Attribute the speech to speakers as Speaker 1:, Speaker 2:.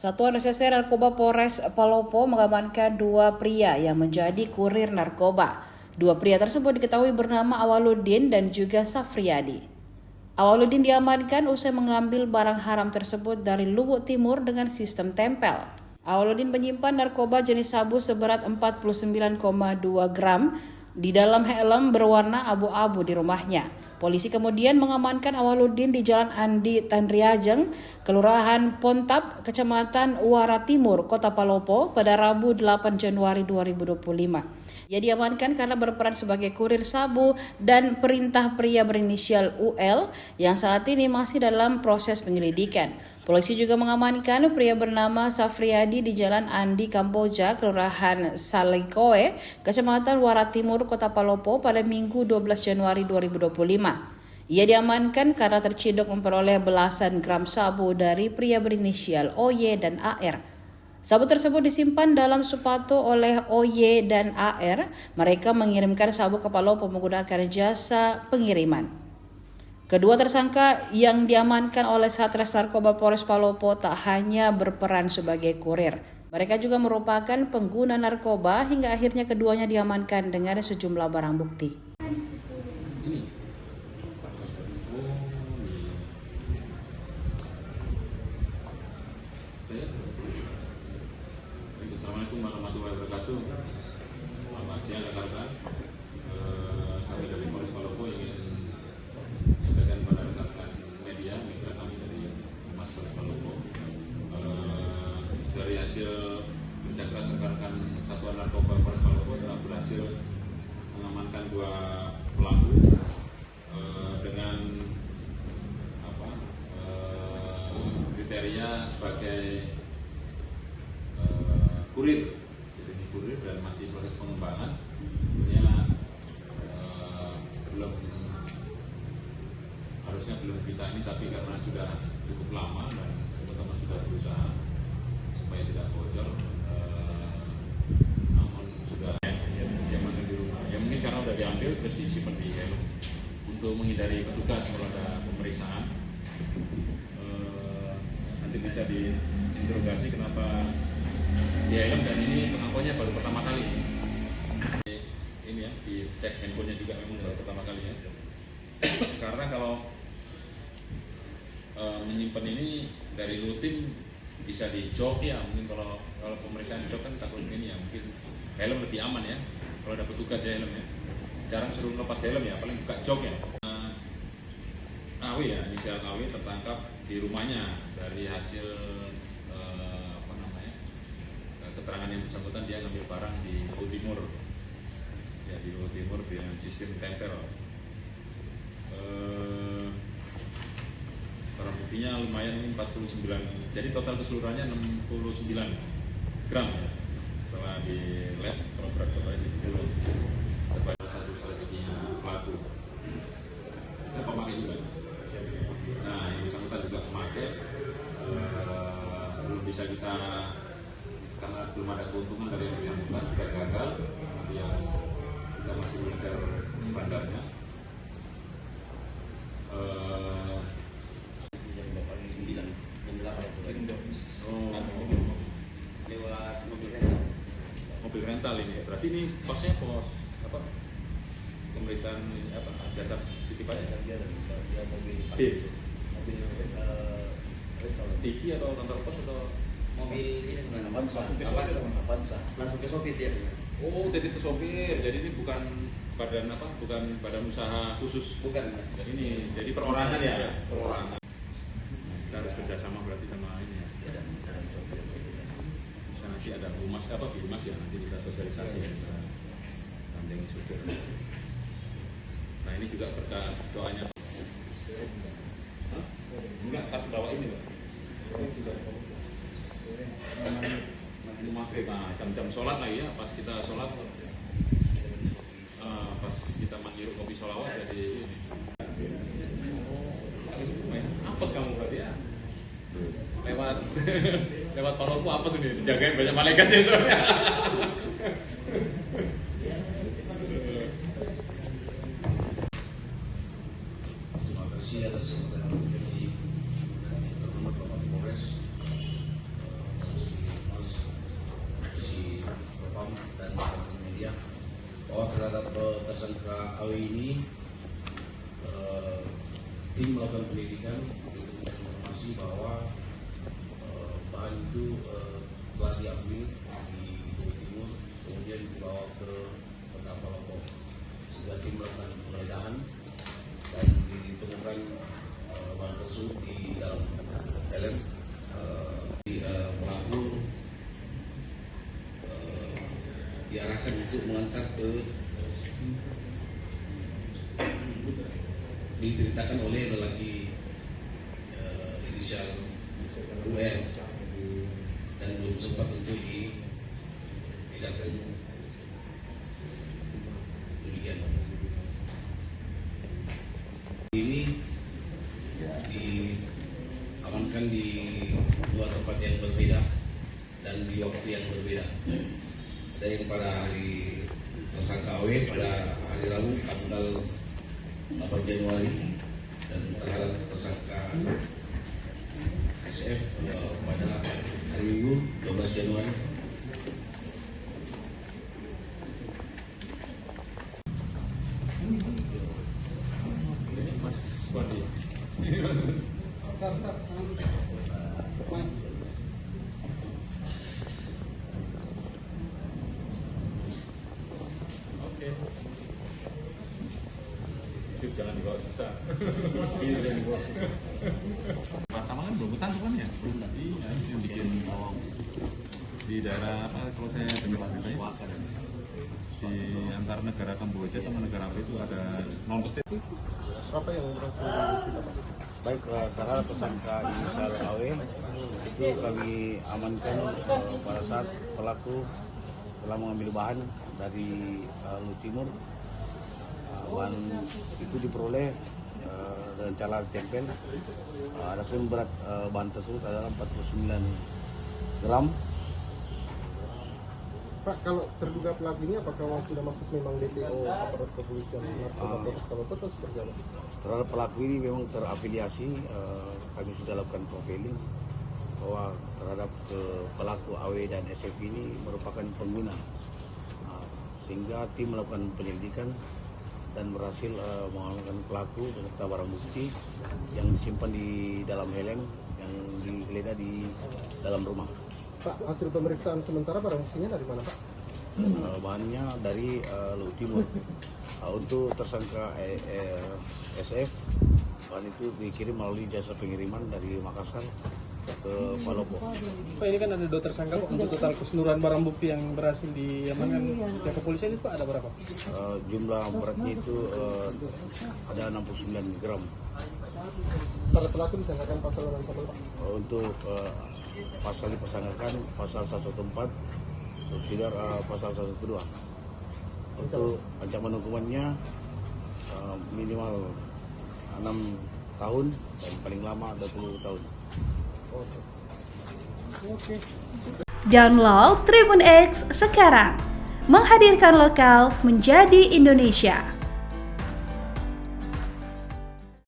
Speaker 1: Satuan Reserse Narkoba Polres Palopo mengamankan 2 pria yang menjadi kurir narkoba. 2 pria tersebut diketahui bernama Awaludin dan juga Safriyadi. Awaludin diamankan usai mengambil barang haram tersebut dari Luwu Timur dengan sistem tempel. Awaludin menyimpan narkoba jenis sabu seberat 49,2 gram di dalam helm berwarna abu-abu di rumahnya. Polisi kemudian mengamankan Awaludin di Jalan Andi Tanriajeng, Kelurahan Pontap, Kecamatan Wara Timur, Kota Palopo pada Rabu 8 Januari 2025. Ia diamankan karena berperan sebagai kurir sabu dan perintah pria berinisial UL yang saat ini masih dalam proses penyelidikan. Polisi juga mengamankan pria bernama Safriyadi di Jalan Andi Kamboja, Kelurahan Salikoe, Kecamatan Wara Timur, Kota Palopo pada Minggu 12 Januari 2025. Ia diamankan karena terciduk memperoleh belasan gram sabu dari pria berinisial OY dan AR. Sabu tersebut disimpan dalam sepatu oleh OY dan AR. Mereka mengirimkan sabu ke Palopo menggunakan jasa pengiriman. Kedua tersangka yang diamankan oleh Satres Narkoba Polres Palopo tak hanya berperan sebagai kurir. Mereka juga merupakan pengguna narkoba hingga akhirnya keduanya diamankan dengan sejumlah barang bukti.
Speaker 2: Assalamualaikum warahmatullahi wabarakatuh. Selamat siang rekan-rekan. Kami dari Polres Palopo ingin menyampaikan pada rekan-rekan media mitra kami dari Mas Polres Palopo. Dari hasil kerja keras rekan-rekan Satuan Narkoba Polres Palopo telah berhasil mengamankan 2 pelaku dengan kriteria sebagai kurir, jadi kurir dan masih proses pengembangan. Tentunya harusnya belum kita ini, tapi karena sudah cukup lama dan teman-teman sudah berusaha supaya tidak bocor, namun sudah yang mana di rumah, ya mungkin karena udah diambil terus disimpan di helm untuk menghindari petugas kalau ada pemeriksaan. Nanti bisa diinterogasi kenapa di helm, dan ini pengakuannya baru pertama kali. Ini ya, dicek handphonenya juga memang baru pertama kali ya. Karena kalau menyimpan ini dari rutin bisa di jok ya, mungkin kalau pemeriksaan di jok kan takut ini ya, mungkin helm lebih aman ya. Kalau ada petugas ya helm ya, jarang suruh lepas helm ya, paling buka jok ya. Awi ya, inisial Awi tertangkap di rumahnya dari hasil keterangan yang bersangkutan. Dia ngambil barang di Luwu Timur, ya di Luwu Timur dengan sistem tempel. Barang buktinya lumayan, ini 49, jadi total keseluruhannya 69 gram ya. Setelah di lab, kalau berat totalnya di kilo, terdapat satu strateginya pelaku. Kita pemakai juga. Nah, yang bersangkutan juga pemakai, belum bisa kita, karena belum ada keuntungan dari yang bersangkutan, kita gagal. Kemudian kita masih mengejar bandarnya.
Speaker 3: Lewat
Speaker 2: mobil rental ini. Berarti ini posnya pos apa? Pemeriksaan ini apa? Jasa titipan
Speaker 3: dia mobil
Speaker 2: bis.
Speaker 3: mobil
Speaker 2: Tiki atau kantor pos atau
Speaker 3: mobil ini
Speaker 2: Avanza.
Speaker 3: langsung ke sopir dia.
Speaker 2: Oh, jadi itu sopir. Jadi ini bukan badan apa? Bukan badan usaha khusus.
Speaker 3: Bukan.
Speaker 2: Ini jadi perorangan ya. Perorangan. Nah, kita harus kerjasama berarti sama ini ya. Bisa nanti ada humas apa bimas ya, nanti kita sosialisasi ya, bisa tanding supir. Nah, ini juga berkat doanya. Enggak, pas bawa ini Pak. Maghrib, nah, jam-jam sholat lagi ya, pas kita sholat, pas kita menghirup kopi sholawat jadi apes kamu berarti ya, lewat Palopo apes ini, dijagain banyak malaikat ya soalnya.
Speaker 4: Terima kasih atas kepada menjadi terhormat Bapak Polres AW ini tim melakukan penyelidikan dengan informasi bahwa bahan itu telah diambil di Bogor Timur, kemudian dibawa ke Kota Palopo. Sehingga tim melakukan penggeledahan dan ditemukan bahan tersebut di dalam helm. Pelaku diarahkan untuk mengantar ke, diberitakan oleh lelaki inisial UR dan belum sempat untuk diedarkan. Demikian. Ini diamankan di dua tempat yang berbeda dan di waktu yang berbeda. Ada yang pada hari tersangka AW pada hari Rabu tanggal 8 Januari dan terhadap tersangka SF pada hari Minggu 12 Januari.
Speaker 2: Itu jangan dibawa susah. Ini yang dibawa susah. Pertama kan belum hutan tuh kan ya? Iya, ini yang bikin di daerah apa kalau saya dengar ceritanya di antara negara Kamboja sama negara apa itu ada non-state.
Speaker 5: Siapa yang berhasil kita? Baik, terhadap tersangka inisial AW itu kami amankan pada saat pelaku telah mengambil bahan dari Lu Timur. Bahan itu diperoleh dengan cara tempel. Adapun berat bahan tersebut adalah 49 gram.
Speaker 6: Pak, kalau terduga pelaku ini apakah sudah masuk memang DPO aparat kepolisian narkoba Palopo atau seperti apa?
Speaker 5: Terhadap pelaku ini memang terafiliasi, kami sudah lakukan profiling bahwa terhadap pelaku AW dan SF ini merupakan pengguna, sehingga tim melakukan penyelidikan dan berhasil mengamankan pelaku beserta barang bukti yang disimpan di dalam helm yang digeledah di dalam rumah.
Speaker 6: Pak, hasil pemeriksaan sementara barang buktinya dari mana, Pak?
Speaker 5: Bahannya dari Lu Timur. Untuk tersangka SF, bahan itu dikirim melalui jasa pengiriman dari Makassar ke Palopo.
Speaker 6: Pak, ini kan ada 2 tersangka, Pak. Untuk total keseluruhan barang bukti yang berhasil diamankan pihak kepolisian itu, Pak, ada berapa?
Speaker 5: Jumlah beratnya itu ada 69 gram.
Speaker 6: Para pelaku disangkakan pasal apa, Pak?
Speaker 5: Untuk pasal dipersangkakan pasal 114, subsidiar pasal 112. Untuk ancaman hukumannya minimal 6 tahun dan paling lama 20 tahun.
Speaker 7: Download Tribun X sekarang, menghadirkan lokal menjadi Indonesia.